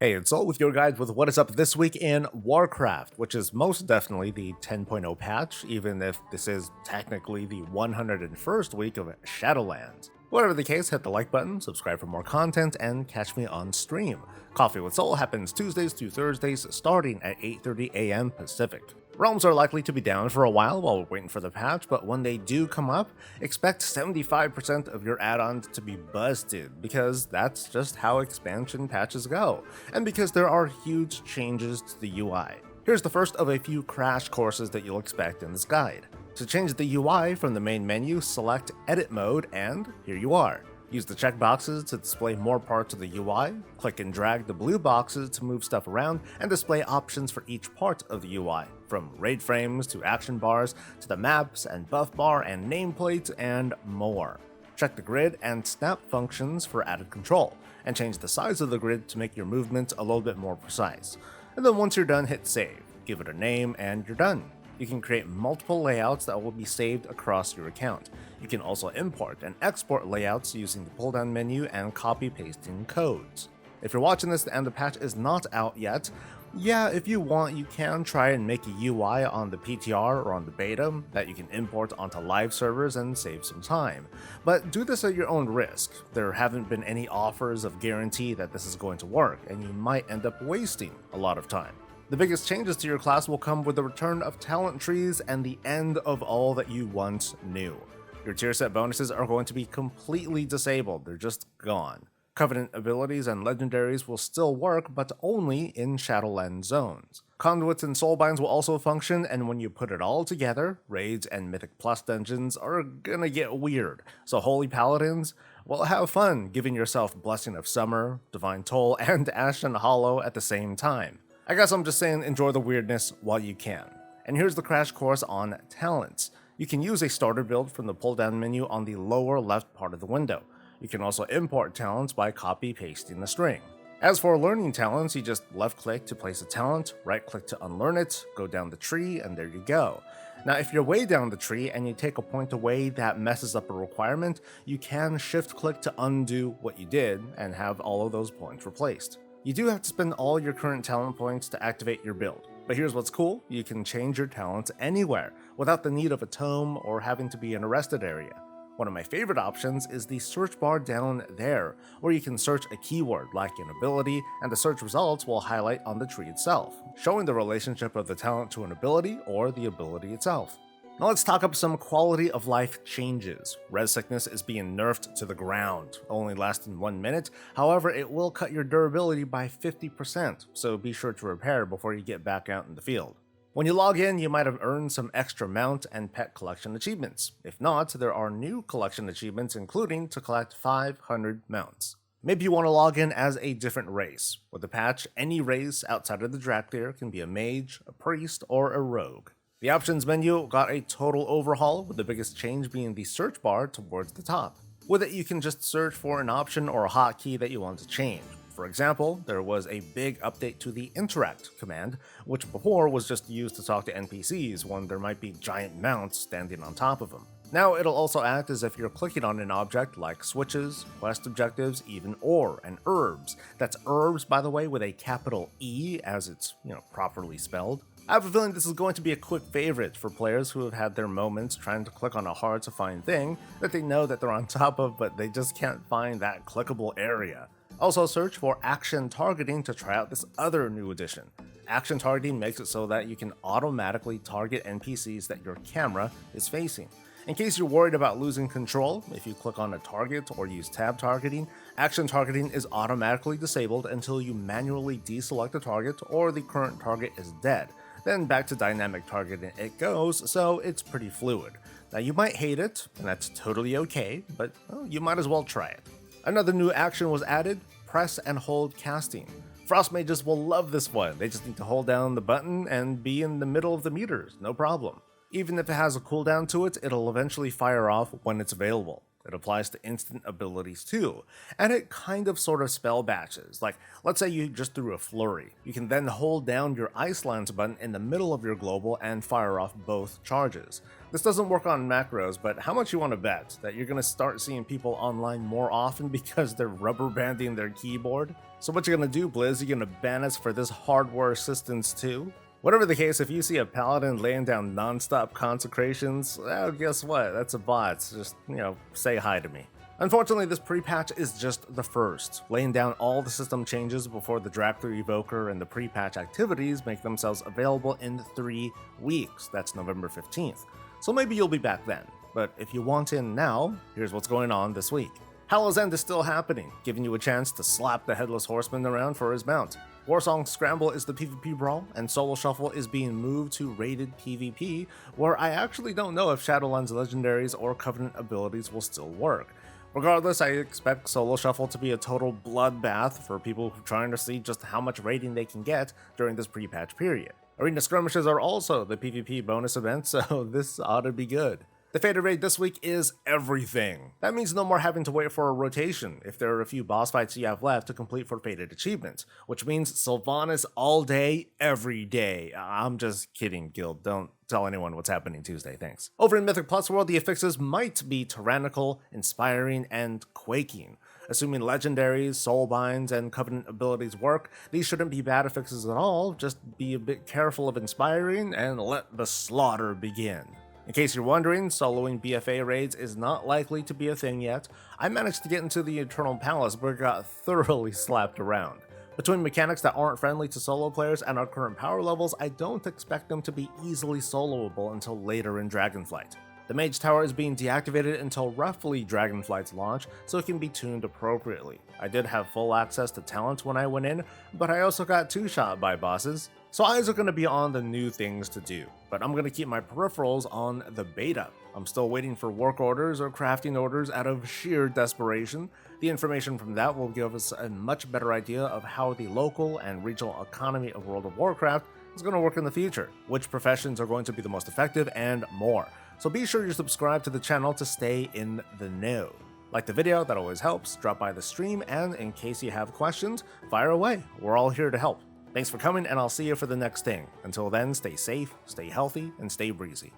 Hey, it's Soul with your guide with what is up this week in Warcraft, which is most definitely the 10.0 patch, even if this is technically the 101st week of Shadowlands. Whatever the case, hit the like button, subscribe for more content, and catch me on stream. Coffee with Soul happens Tuesdays through Thursdays starting at 8:30 a.m. Pacific. Realms are likely to be down for a while we're waiting for the patch, but when they do come up, expect 75% of your add-ons to be busted, because that's just how expansion patches go, and because there are huge changes to the UI. Here's the first of a few crash courses that you'll expect in this guide. To change the UI from the main menu, select Edit Mode, and here you are. Use the checkboxes to display more parts of the UI, click and drag the blue boxes to move stuff around, and display options for each part of the UI, from raid frames to action bars to the maps and buff bar and nameplates and more. Check the grid and snap functions for added control, and change the size of the grid to make your movements a little bit more precise. And then once you're done, hit save, give it a name, and you're done. You can create multiple layouts that will be saved across your account. You can also import and export layouts using the pull-down menu and copy-pasting codes. If you're watching this and the patch is not out yet, yeah, if you want, you can try and make a UI on the PTR or on the beta that you can import onto live servers and save some time. But do this at your own risk. There haven't been any offers of guarantee that this is going to work, and you might end up wasting a lot of time. The biggest changes to your class will come with the return of talent trees and the end of all that you once knew. Your tier set bonuses are going to be completely disabled, they're just gone. Covenant abilities and legendaries will still work, but only in Shadowlands zones. Conduits and soulbinds will also function, and when you put it all together, raids and Mythic Plus dungeons are gonna get weird. So Holy Paladins, well, have fun giving yourself Blessing of Summer, Divine Toll, and Ashen Hollow at the same time. I guess I'm just saying enjoy the weirdness while you can. And here's the crash course on talents. You can use a starter build from the pull-down menu on the lower left part of the window. You can also import talents by copy-pasting the string. As for learning talents, you just left-click to place a talent, right-click to unlearn it, go down the tree, and there you go. Now, if you're way down the tree and you take a point away that messes up a requirement, you can shift-click to undo what you did and have all of those points replaced. You do have to spend all your current talent points to activate your build, but here's what's cool, you can change your talents anywhere, without the need of a tome or having to be in a rested area. One of my favorite options is the search bar down there, where you can search a keyword like an ability, and the search results will highlight on the tree itself, showing the relationship of the talent to an ability or the ability itself. Now let's talk up some quality of life changes. Res sickness is being nerfed to the ground, only lasting 1 minute, however it will cut your durability by 50%, so be sure to repair before you get back out in the field. When you log in, you might have earned some extra mount and pet collection achievements. If not, there are new collection achievements including to collect 500 mounts. Maybe you want to log in as a different race. With the patch, any race outside of the Dractyr can be a mage, a priest, or a rogue. The options menu got a total overhaul, with the biggest change being the search bar towards the top. With it, you can just search for an option or a hotkey that you want to change. For example, there was a big update to the interact command, which before was just used to talk to NPCs when there might be giant mounts standing on top of them. Now it'll also act as if you're clicking on an object like switches, quest objectives, even ore and herbs. That's herbs, by the way, with a capital E as it's, properly spelled. I have a feeling this is going to be a quick favorite for players who have had their moments trying to click on a hard to find thing that they know that they're on top of, but they just can't find that clickable area. Also search for action targeting to try out this other new addition. Action targeting makes it so that you can automatically target NPCs that your camera is facing. In case you're worried about losing control, if you click on a target or use tab targeting, action targeting is automatically disabled until you manually deselect the target or the current target is dead. Then back to dynamic targeting it goes, so it's pretty fluid. Now you might hate it, and that's totally okay, but you might as well try it. Another new action was added, press and hold casting. Frost mages will love this one, they just need to hold down the button and be in the middle of the meters, no problem. Even if it has a cooldown to it, it'll eventually fire off when it's available. It applies to instant abilities too, and it kind of sort of spell batches. Like, let's say you just threw a flurry. You can then hold down your Ice Lance button in the middle of your global and fire off both charges. This doesn't work on macros, but how much you want to bet that you're going to start seeing people online more often because they're rubber banding their keyboard? So what you going to do, Blizz? You going to ban us for this hardware assistance too? Whatever the case, if you see a paladin laying down non-stop consecrations, well, guess what? That's a bot. Just, say hi to me. Unfortunately, this pre-patch is just the first, laying down all the system changes before the Drag 3 Evoker and the pre-patch activities make themselves available in 3 weeks. That's November 15th. So maybe you'll be back then. But if you want in now, here's what's going on this week. Hallow's End is still happening, giving you a chance to slap the Headless Horseman around for his mount. Warsong Scramble is the PvP brawl, and Solo Shuffle is being moved to rated PvP, where I actually don't know if Shadowlands legendaries or Covenant abilities will still work. Regardless, I expect Solo Shuffle to be a total bloodbath for people who are trying to see just how much rating they can get during this pre-patch period. Arena Skirmishes are also the PvP bonus event, so this ought to be good. The Fated Raid this week is everything. That means no more having to wait for a rotation if there are a few boss fights you have left to complete for Fated achievements, which means Sylvanas all day, every day. I'm just kidding, Guild. Don't tell anyone what's happening Tuesday, thanks. Over in Mythic Plus World, the affixes might be Tyrannical, Inspiring, and Quaking. Assuming legendaries, soulbinds, and covenant abilities work, these shouldn't be bad affixes at all, just be a bit careful of inspiring and let the slaughter begin. In case you're wondering, soloing BFA raids is not likely to be a thing yet. I managed to get into the Eternal Palace, but got thoroughly slapped around. Between mechanics that aren't friendly to solo players and our current power levels, I don't expect them to be easily soloable until later in Dragonflight. The Mage Tower is being deactivated until roughly Dragonflight's launch, so it can be tuned appropriately. I did have full access to talent when I went in, but I also got two-shot by bosses, so eyes are going to be on the new things to do, but I'm going to keep my peripherals on the beta. I'm still waiting for work orders or crafting orders out of sheer desperation. The information from that will give us a much better idea of how the local and regional economy of World of Warcraft is going to work in the future, which professions are going to be the most effective, and more. So be sure you subscribe to the channel to stay in the know. Like the video, that always helps. Drop by the stream, and in case you have questions, fire away. We're all here to help. Thanks for coming, and I'll see you for the next thing. Until then, stay safe, stay healthy, and stay breezy.